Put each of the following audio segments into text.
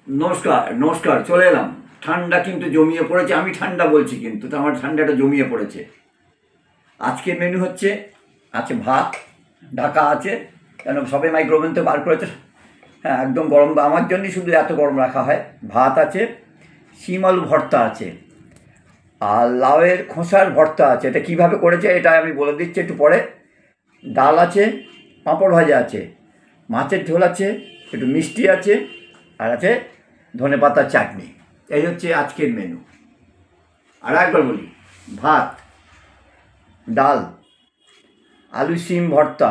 নমস্কার নমস্কার, চলে এলাম। ঠান্ডা কিন্তু জমিয়ে পড়েছে, আমি ঠান্ডা বলছি কিন্তু তো আমার ঠান্ডাটা জমিয়ে পড়েছে। আজকের মেনু হচ্ছে, আছে ভাত, ঢাকা আছে, কেন সবে মাইক্রোওভেন তো বার করেছে। হ্যাঁ, একদম গরম, আমার জন্যই শুধু এত গরম রাখা হয়। ভাত আছে, শিম আলু ভর্তা আছে, আর লাউয়ের খোসার ভর্তা আছে। এটা কীভাবে করেছে এটা আমি বলে দিচ্ছি একটু পরে। ডাল আছে, পাঁপড় ভাজা আছে, মাছের ঝোল আছে, একটু মিষ্টি আছে, আর আছে ধনেপাতার চাটনি। এই হচ্ছে আজকের মেনু। আর একবার বলি, ভাত, ডাল, আলু শিম ভর্তা,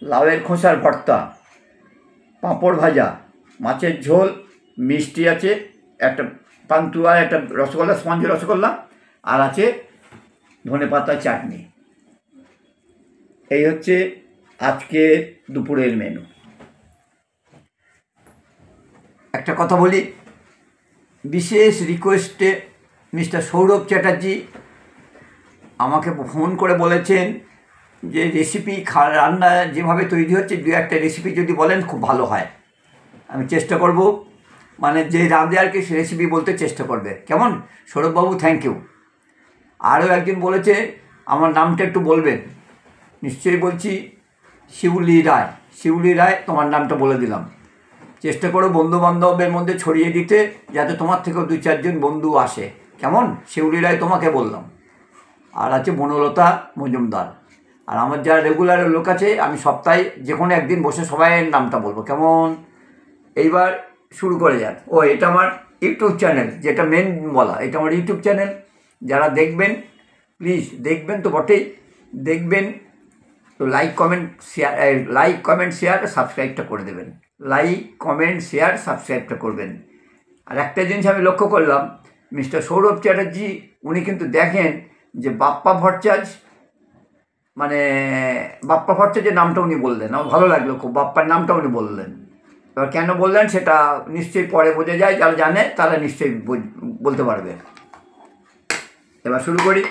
লাউয়ের খোসার ভর্তা, পাঁপড় ভাজা, মাছের ঝোল, মিষ্টি আছে, একটা পান্তুয়া, একটা রসগোল্লা, স্পঞ্জ রসগোল্লা, আর আছে ধনেপাতার চাটনি। এই হচ্ছে আজকে দুপুরের মেনু। একটা কথা বলি, বিশেষ রিকোয়েস্টে মিস্টার সৌরভ চ্যাটার্জি আমাকে ফোন করে বলেছেন যে রেসিপি রান্না যেভাবে তৈরি হচ্ছে দু একটা রেসিপি যদি বলেন খুব ভালো হয়। আমি চেষ্টা করব, মানে যে রাঁধে আর কি সে রেসিপি বলতে চেষ্টা করবে। কেমন সৌরভবাবু, থ্যাংক ইউ। আরও একজন বলেছে আমার নামটা একটু বলবেন। নিশ্চয়ই বলছি, শিউলি রায়। শিউলি রায়, তোমার নামটা বলে দিলাম। চেষ্টা করো বন্ধুবান্ধবের মধ্যে ছড়িয়ে দিতে, যাতে তোমার থেকেও দু চারজন বন্ধু আসে। কেমন? শিউলি রায় তোমাকে বললাম। আর আছে বনলতা মজুমদার। আর আমার যারা রেগুলার লোক আছে, আমি সপ্তাহে যে কোনো একদিন বসে সবাইয়ের নামটা বলবো। কেমন? এইবার শুরু করে যাক। এটা আমার ইউটিউব চ্যানেল, যেটা মেন বলা, এটা আমার ইউটিউব চ্যানেল। যারা দেখবেন, প্লিজ দেখবেন তো বটেই, দেখবেন তো লাইক কমেন্ট শেয়ার সাবস্ক্রাইবটা করে দেবেন। লাইক কমেন্ট শেয়ার সাবস্ক্রাইবটা করবেন। আর একটা জিনিস আমি লক্ষ্য করলাম, মিস্টার সৌরভ চ্যাটার্জি উনি কিন্তু দেখেন যে বাপ্পা ভট্টাচার্য, মানে বাপ্পা ভট্টাচার্যের নামটা উনি বললেন, আমার ভালো লাগলো খুব, বাপ্পার নামটা উনি বললেন। এবার কেন বললেন সেটা নিশ্চয়ই পরে বোঝা যায়, যারা জানে তারা নিশ্চয়ই বলতে পারবে। এবার শুরু করি।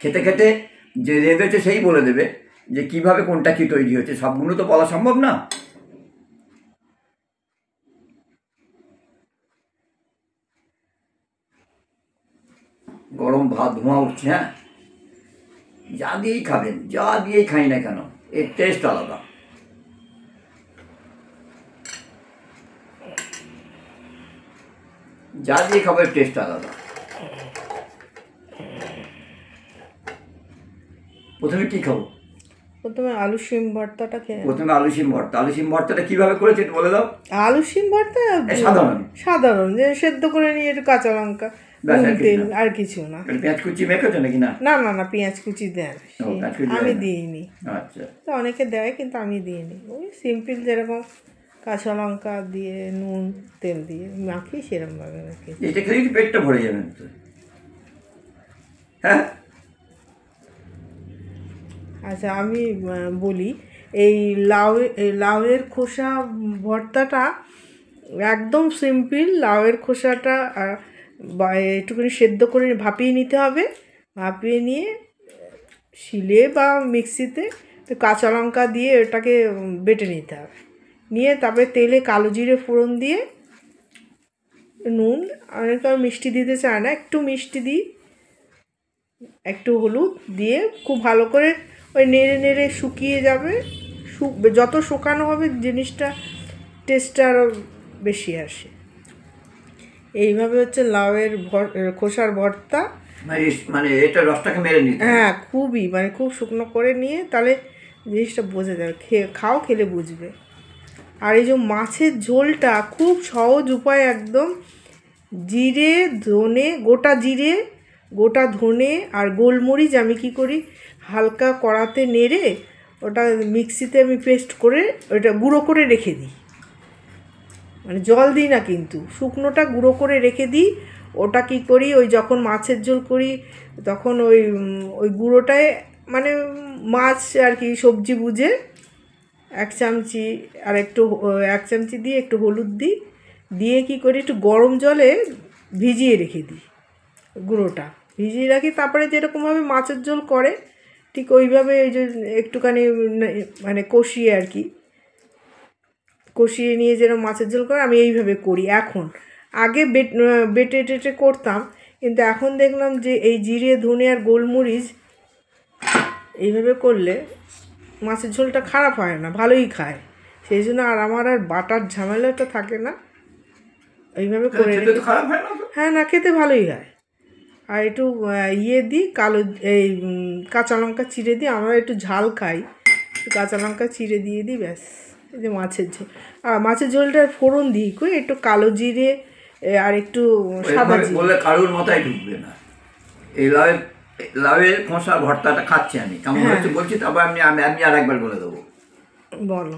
খেতে খেতে যে রেঁধেছে সেই বলে দেবে যে কিভাবে কোনটা কী তৈরি হচ্ছে, সবগুলো তো বলা সম্ভব না। গরম ভাত ধোঁয়া উঠছে। হ্যাঁ, যা দিয়েই খাবেন, যা দিয়েই খাই না কেন, এর টেস্ট আলাদা। যা দিয়ে খাবার টেস্ট আলাদা। প্রথমে কি খাবো? প্রথমে আলু শিম ভর্তাটা খেয়ে। প্রথমে আলু শিম ভর্তা। আলু শিম ভর্তাটা কীভাবে করেছে একটু বলে দাও। আলু শিম ভর্তা সাধারণ সাধারণ, যে সেদ্ধ করে নিয়ে একটু কাঁচা লঙ্কা, তেল, আর কিছু না। পেঁয়াজ কুচি মেখেছো নাকি? না না না না, পেঁয়াজ কুচি দেন, আমি দিইনি। আচ্ছা, তো অনেকে দেয় কিন্তু আমি দিইনি। ওই সিম্পল যেরকম কাঁচা লঙ্কা দিয়ে নুন তেল দিয়ে মাখি সেরকমভাবে মাখি। এটা খেলে পেটটা ভরে যাবেন তো। হ্যাঁ, আচ্ছা আমি বলি, এই লাউয়ের খোসা ভর্তাটা একদম সিম্পল। লাউয়ের খোসাটা একটুখানি সেদ্ধ করে ভাপিয়ে নিতে হবে। ভাপিয়ে নিয়ে শিলে বা মিক্সিতে কাঁচা লঙ্কা দিয়ে ওটাকে বেটে নিতে হবে। নিয়ে তারপরে তেলে কালো জিরে ফোড়ন দিয়ে, নুন, অনেকে মিষ্টি দিতে চায় না, একটু মিষ্টি দিই, একটু হলুদ দিয়ে খুব ভালো করে ওই নেড়ে নেড়ে শুকিয়ে যাবে। যত শুকানো হবে জিনিসটা টেস্টটা আরও বেশি আসে। এইভাবে হচ্ছে লাউয়ের খোসার ভর্তা। মানে এটা রসটাকে মেরে নিতে। হ্যাঁ, খুবই, মানে খুব শুকনো করে নিয়ে তাহলে জিনিসটা বোঝা যাবে, খাও, খেলে বুঝবে। আর এই যে মাছের ঝোলটা খুব সহজ উপায় একদম। জিরে, ধনে, গোটা জিরে, গোটা ধনে আর গোলমরিচ আমি কী করি, হালকা কড়াতে নেড়ে ওটা মিক্সিতে আমি পেস্ট করে ওটা গুঁড়ো করে রেখে দিই। মানে জল দিই না কিন্তু, শুকনোটা গুঁড়ো করে রেখে দিই। ওটা কী করি, ওই যখন মাছের ঝোল করি তখন ওই গুঁড়োটায়, মানে মাছ আর কি সবজি বুঝে এক চামচি আর একটু 1 চামচি দিয়ে একটু হলুদ দিই, দিয়ে কী করি একটু গরম জলে ভিজিয়ে রেখে দিই। গুঁড়োটা ভিজিয়ে রাখি, তারপরে যেরকমভাবে মাছের ঝোল করে ঠিক ওইভাবে ওই যে একটুখানি মানে কষিয়ে আর কি কষিয়ে নিয়ে যেরকম মাছের ঝোল করে আমি এইভাবে করি এখন। আগে বেটে টেটে করতাম, কিন্তু এখন দেখলাম যে এই জিরে ধনে আর গোলমরিচ এইভাবে করলে মাছের ঝোলটা খারাপ হয় না, ভালোই খায়। সেই জন্য আর আমার আর বাটার ঝামেলাটা থাকে না, এইভাবে করে খেতে তো খারাপ হয় না তো। হ্যাঁ না, খেতে ভালোই হয়। আর একটু ইয়ে দিই, কাঁচা লঙ্কা চিড়ে দিই, আমরা একটু ঝাল খাই, একটু কাঁচা লঙ্কা চিড়ে দিয়ে দিই, ব্যাস। এই যে মাছের ঝোল, আর মাছের ঝোলটার ফোড়ন দিই কই একটু কালো জিরে আর একটু সাদা জিরে। বললে কারোর মাথায় ঢুকবে না। এই লাউয়ের খোসা ভর্তাটা খাচ্ছি আমি, কেমন হচ্ছে বলছি, তারপর আমি আমি আমি আর একবার বলে দেবো। বলো।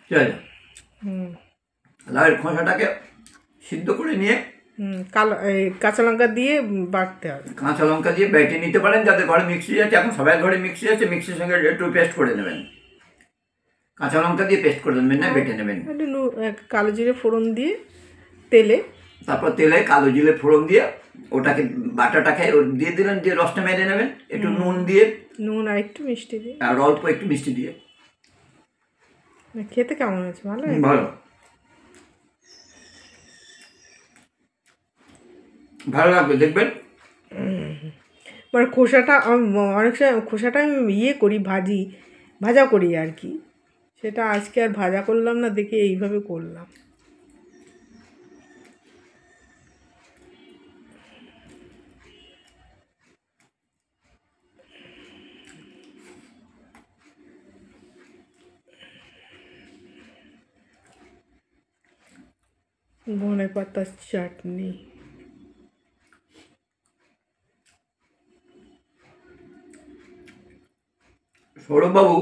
ঠিক আছে। লাউয়ের খোসাটাকে সিদ্ধ করে নিয়ে কাঁচা লঙ্কা দিয়ে বাটতে হবে। কাঁচা লঙ্কা দিয়ে বেটে নিতে পারেন, যাদের ঘরে মিক্সি আছে, এখন সবাই ঘরে মিক্সি আছে, মিক্সির সঙ্গে একটু পেস্ট করে নেবেন, কাঁচা লঙ্কা দিয়ে পেস্ট করে নেবেন, না বেটে নেবেন। কালো জিরে ফোড়ন দিয়ে তেলে, তারপর তেলে কালো জিরে ফোড়ন দিয়ে ওটাকে বাটাটাকে দিয়ে দিলেন, দিয়ে রসটা মেরে নেবেন, একটু নুন দিয়ে, নুন আর একটু মিষ্টি দিয়ে, আর অল্প একটু মিষ্টি দিয়ে। খেতে কেমন হয়েছে? ভালো ভালো, ভালো লাগবে দেখবেন। মানে খোসাটা অনেক সময় খোসাটা আমি ইয়ে করি, ভাজা করি আর কি, সেটা আজকে আর ভাজা করলাম না, দেখে এইভাবে করলাম। ধনে পাতার চাটনি। সৌরভবাবু,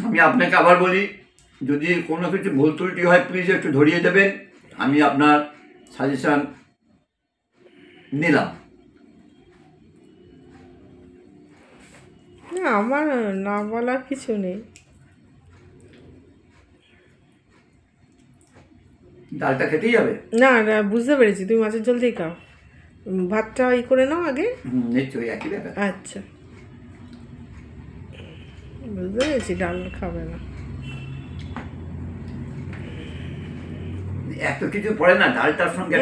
আমি আপনাকে আবার বলি, যদি কোনো কিছু ভুল ত্রুটি হয় প্লিজ একটু ধরিয়ে দেবেন, আমি আপনার সাজেশন নিলাম। না, আমার না বলার কিছু নেই। ডালটা খেতেই যাবে? না না, বুঝতে পেরেছি, তুমি মাছের ঝোল দিয়ে খাও, ভাতটা করে নাও আগে। নিশ্চয়ই একই ব্যাপার। আচ্ছা, বুঝতে পেরেছি, ডাল খাবে না। এত কিছু পড়ে না ডালটার সঙ্গে।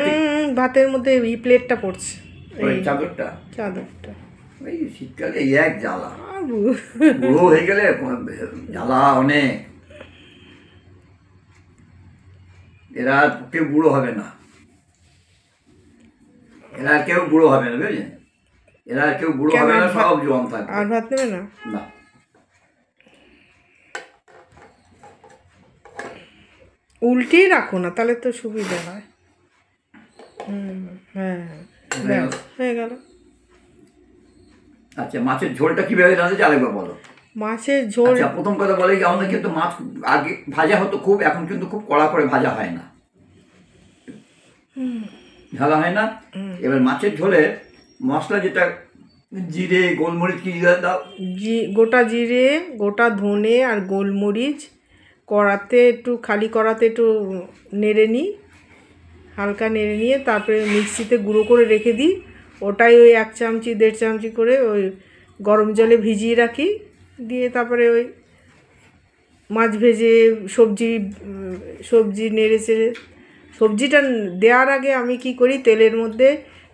ভাতের মধ্যে এই প্লেটটা পড়ছে, চাদরটা ওই শীতকালে এক জ্বালা, বুড়ো হয়ে গেলে জ্বালা অনেক। এরা কেউ বুড়ো হবে না, এরা কেউ বুড়ো হবে না, বুঝলেন? এরা কেউ বুড়ো হবে না, সব জোয়ান থাকবে। আর ভাত নেবে না? না, উল্টেই রাখো না, তাহলে তো সুবিধা হয়। হ্যাঁ, হয়ে গেল। আচ্ছা, মাছের ঝোলটা কিভাবে রাঁধেছে আরেকবার বলো। মাছের ঝোল, আচ্ছা, প্রথম কথা বলে কি, আমাদের কিন্তু মাছ আগে ভাজা হতো খুব, এখন কিন্তু খুব কড়া করে ভাজা হয় না, ঝালা হয় না। এবার মাছের ঝোলে মশলা যেটা, জিরে গোলমরিচ কি দাও? গোটা জিরে, গোটা ধনে আর গোলমরিচ কড়াতে একটু, খালি কড়াতে একটু নেড়ে নিই, হালকা নেড়ে নিয়ে তারপরে মিক্সিতে গুঁড়ো করে রেখে দিই। ওটাই ওই 1 চামচি 1.5 চামচি করে ওই গরম জলে ভিজিয়ে রাখি, দিয়ে তারপরে ওই মাছ ভেজে সবজি নেড়ে চেড়ে, সবজিটা দেওয়ার আগে আমি কি করি, তেলের মধ্যে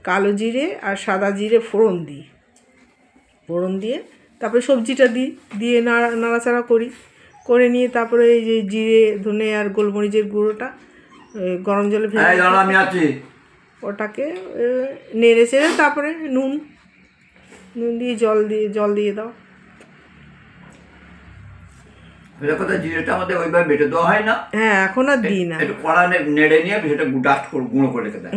কালো জিরে আর সাদা জিরে ফোড়ন দিই, ফোড়ন দিয়ে তারপরে সবজিটা দিয়ে নাড়াচাড়া করে নিয়ে তারপরে এই যে জিরে ধনে আর গোলমরিচের গুঁড়োটা গরম জলে ভেজে আমি আছি, ওটাকে নেড়ে চেড়ে তারপরে নুন দিয়ে জল দিয়ে দাও। জিরেটা আমাদের ওইভাবে বেটে দেওয়া হয় না। হ্যাঁ, এখন আর দিই না, একটু কড়া নেড়ে নিয়ে সেটা ডাস্ট করে গুঁড়ো করে রেখে দেয়।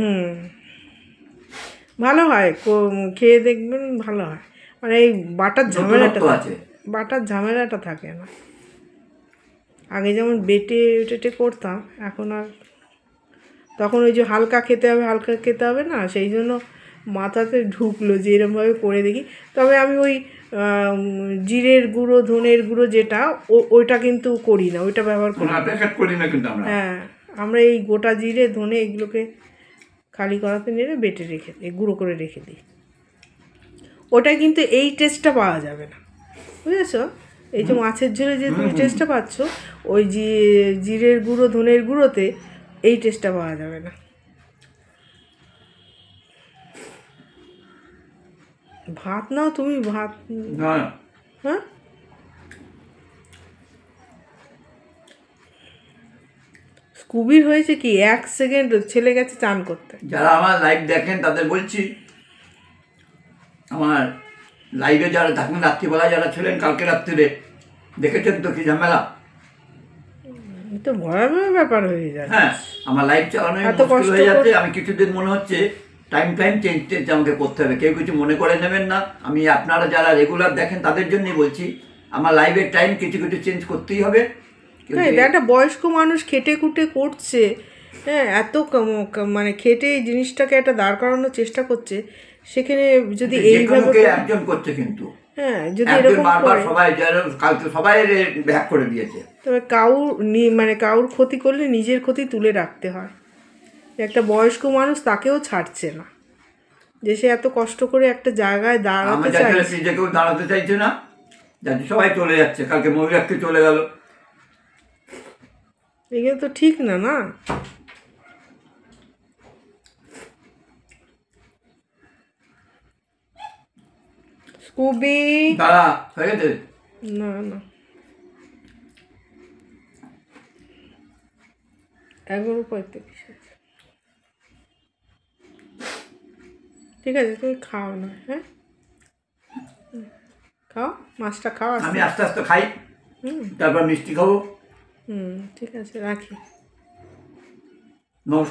ভালো হয়, খেয়ে দেখবেন ভালো হয়। মানে এই বাটার ঝামেলাটা থাকে না। আগে যেমন বেটে করতাম, এখন আর, তখন ওই যে হালকা খেতে হবে না, সেই জন্য মাথাতে ঢুকলো যে এরমভাবে করে দেখি। তবে আমি ওই জিরের গুঁড়ো ধনের গুঁড়ো যেটা, ওইটা কিন্তু করি না, ওইটা ব্যবহার করি না কিন্তু হ্যাঁ, আমরা এই গোটা জিরে ধনে এগুলোকে খালি কড়াতে নেড়ে বেটে রেখে দিই, গুঁড়ো করে রেখে দিই। ওটা কিন্তু এই টেস্টটা পাওয়া যাবে না, বুঝেছো? এই যে মাছের ঝোলে যে তুমি টেস্টটা পাচ্ছ, ওই জিরের গুঁড়ো ধনের গুঁড়োতে এই টেস্টটা পাওয়া যাবে না। ভাত নাও তুমি, ভাত। হ্যাঁ, স্কুবির হয়েছে কি, 1 সেকেন্ড ছেলে গেছে চান করতে। যারা আমার লাইভ দেখেন তাদের বলছি, আমার লাইভে যারা থাকেন রাত্রিবেলা যারা ছিলেন কালকে রাত্রিরে, দেখেছেন তো কি ঝামেলা। তো ভয়াবহ ব্যাপার হয়ে যায়। হ্যাঁ, আমার লাইভ চালানো এত মুশকিল কষ্ট হয়ে যাচ্ছে। করে- আমি কিছুদিন মনে হচ্ছে টাইম চেঞ্জ আমাকে করতে হবে। কেউ কিছু মনে করে নেবেন না, আমি আপনারা যারা রেগুলার দেখেন তাদের জন্যই বলছি, আমার লাইভের টাইম কিছু চেঞ্জ করতেই হবে। হ্যাঁ, এটা একটা বয়স্ক মানুষ খেটে খুটে করছে, হ্যাঁ, এত মানে খেটে এই জিনিসটাকে একটা দাঁড় করানোর চেষ্টা করছে, সেখানে যদি এইভাবে কে একজন করছে, কিন্তু হ্যাঁ যদি একজন এরকম বারবার করে, সবাই কালকে সবাই ব্যাক করে দিয়েছে। তবে মানে কাউর ক্ষতি করলে নিজের ক্ষতি তুলে রাখতে হয়। একটা বয়স্ক মানুষ, তাকেও ছাড়ছে না, যে সে এত কষ্ট করে একটা জায়গায় দাঁড়াতে আমার চায়। যাচ্ছে যে কেউ দাঁড়াতে চাইছে না, যাচ্ছে সবাই চলে যাচ্ছে। কালকে মহিলাকে চলে গেল, এগুলো তো ঠিক না, না? স্কুবি, দাঁড়া হয়ে গেছে। না না, 11:35 আছে। ঠিক আছে, তুমি খাও না, হ্যাঁ খাও, মাছটা খাও। আমি আস্তে আস্তে খাই, তারপর মিষ্টি খাবো। ঠিক আছে, রাখি। নমস্কার।